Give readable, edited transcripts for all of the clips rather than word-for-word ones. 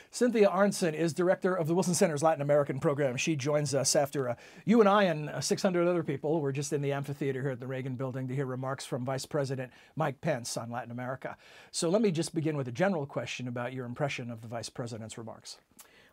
Cynthia Arnson is director of the Wilson Center's Latin American program. She joins us after you and I and 600 other people were just in the amphitheater here at the Reagan Building to hear remarks from Vice President Mike Pence on Latin America. So let me just begin with a general question about your impression of the Vice President's remarks.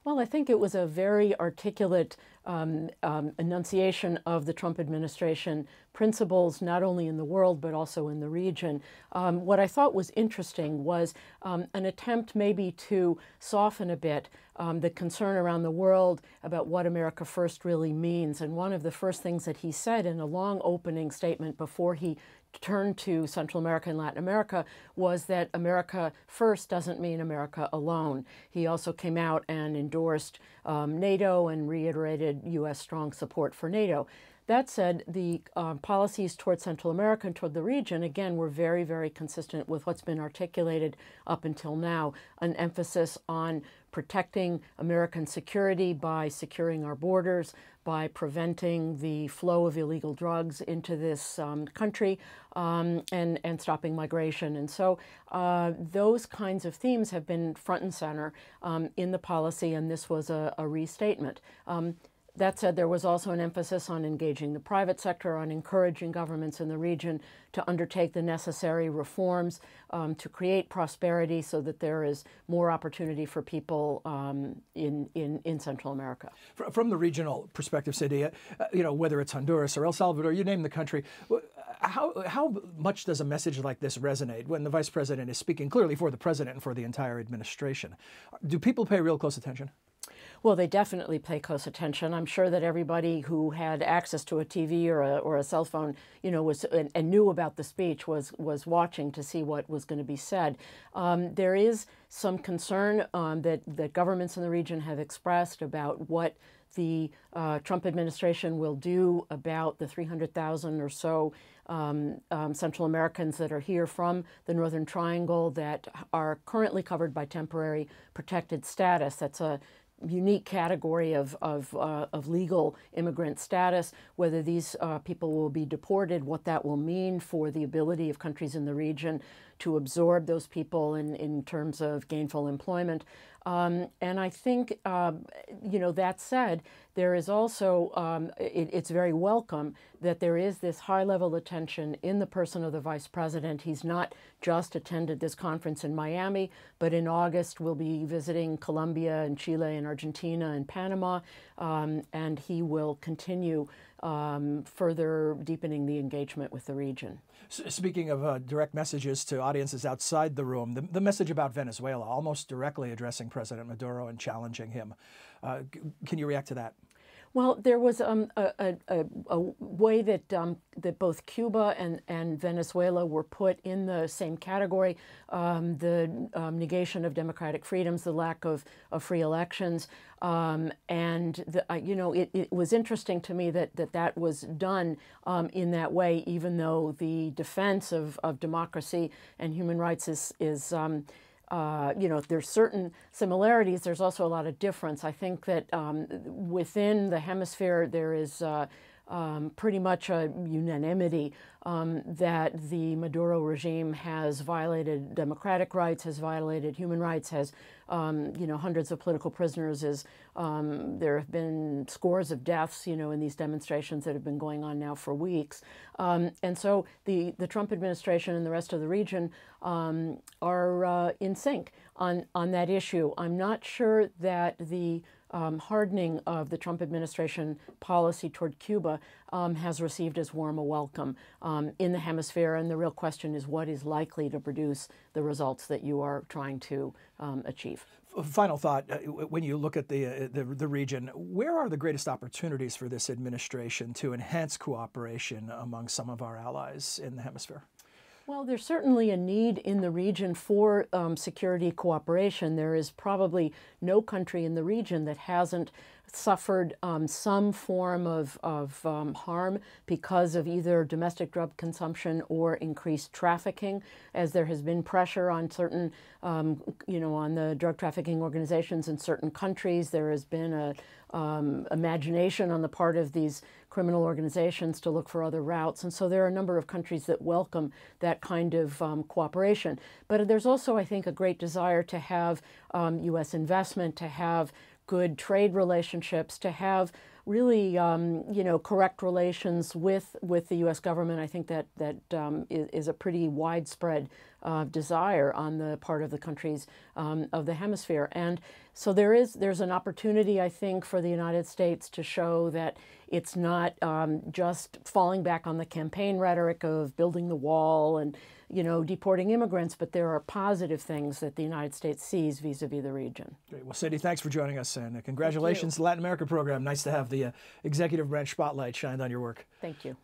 Well, I think it was a very articulate enunciation of the Trump administration principles, not only in the world, but also in the region. What I thought was interesting was an attempt maybe to soften a bit the concern around the world about what America First really means. And one of the first things that he said in a long opening statement before he turned to Central America and Latin America was that America First doesn't mean America alone. He also came out and endorsed NATO and reiterated U.S. strong support for NATO. That said, the policies toward Central America and toward the region, again, were very, very consistent with what's been articulated up until now, an emphasis on protecting American security by securing our borders, by preventing the flow of illegal drugs into this country, and stopping migration. And so those kinds of themes have been front and center in the policy, and this was a restatement. That said, there was also an emphasis on engaging the private sector, on encouraging governments in the region to undertake the necessary reforms to create prosperity so that there is more opportunity for people in Central America. From the regional perspective, Cynthia, whether it's Honduras or El Salvador, you name the country, how much does a message like this resonate when the Vice President is speaking clearly for the President and for the entire administration? Do people pay real close attention? Well, they definitely pay close attention. I'm sure that everybody who had access to a TV or a cell phone, was and knew about the speech was watching to see what was going to be said. There is some concern that governments in the region have expressed about what the Trump administration will do about the 300,000 or so Central Americans that are here from the Northern Triangle that are currently covered by temporary protected status. That's a unique category of legal immigrant status. Whether these people will be deported, what that will mean for the ability of countries in the region to absorb those people in terms of gainful employment. And I think, that said, there is also, it's very welcome that there is this high-level attention in the person of the Vice President. He's not just attended this conference in Miami, but in August will be visiting Colombia and Chile and Argentina and Panama, and he will continue further deepening the engagement with the region. Speaking of direct messages to audiences outside the room, the message about Venezuela, almost directly addressing President Maduro and challenging him. Can you react to that? Well, there was a way that that both Cuba and Venezuela were put in the same category: the negation of democratic freedoms, the lack of free elections, and it was interesting to me that was done in that way, even though the defense of democracy and human rights is there's certain similarities. There's also a lot of difference. I think that within the hemisphere there is pretty much a unanimity that the Maduro regime has violated democratic rights, has violated human rights, has hundreds of political prisoners. There have been scores of deaths, in these demonstrations that have been going on now for weeks. And so the Trump administration and the rest of the region are in sync on that issue. I'm not sure that the hardening of the Trump administration policy toward Cuba has received as warm a welcome in the hemisphere, and the real question is what is likely to produce the results that you are trying to achieve. Final thought, when you look at the region, where are the greatest opportunities for this administration to enhance cooperation among some of our allies in the hemisphere? Well, there's certainly a need in the region for security cooperation. There is probably no country in the region that hasn't suffered some form of harm because of either domestic drug consumption or increased trafficking, as there has been pressure on certain, on the drug trafficking organizations in certain countries. There has been a imagination on the part of these criminal organizations to look for other routes. And so there are a number of countries that welcome that kind of cooperation. But there's also, I think, a great desire to have U.S. investment, to have good trade relationships, to have really, correct relations with the U.S. government. I think that is a pretty widespread desire on the part of the countries of the hemisphere. And so there's an opportunity, I think, for the United States to show that it's not just falling back on the campaign rhetoric of building the wall and deporting immigrants, but there are positive things that the United States sees vis-a-vis the region. Great. Well, Cindy, thanks for joining us, and congratulations to the Latin America program. Nice to have the executive branch spotlight shined on your work. Thank you.